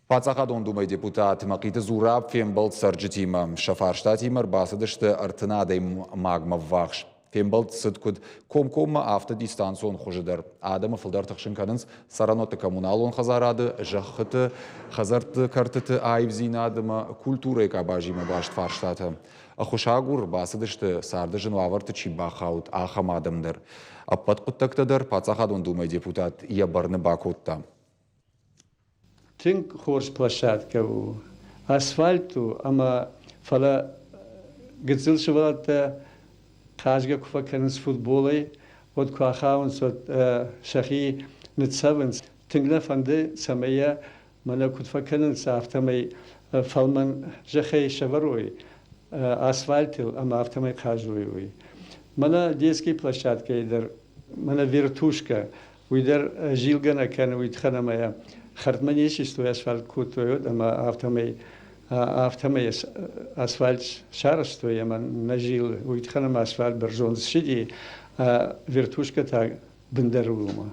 Пацахадон думай депутат Макита Зураб фембалт сарджитима шафарштатимар басадышты артынадой магма вахш. Фембалт сыткуд комкома автодистанцион хожидар. Адама фылдар тахшинканынс сараноты коммуналон хазарады, жахыты, хазарты картыты айвзинадыма культурой кабажима башт фарштаты. Ахушагур басадышты сардыжын ваварты чибахаут ахамадымдыр. Аппат куттактадар пацахадон думай депутат ябарны бакутта. Тинг хорс площадка у асфальту, ама фала гцилшвалата хажга куфаканс футболой, от куахаунс от шахи нцавенс. Тингла фанде самая мана кутфаканс автомай фалман жахей шаварой, асфальтил, ама автомай хажуй. Мана детский площадка идер, мана вертушка, уидер жилгана кан уидхана моя. خردمانیش است توی اسفالت کوتاه اما آفتمی اسفالت شهر است توی من نجیل ویت خانم اسفالت برزونز شدی ورتوش که تا بندروما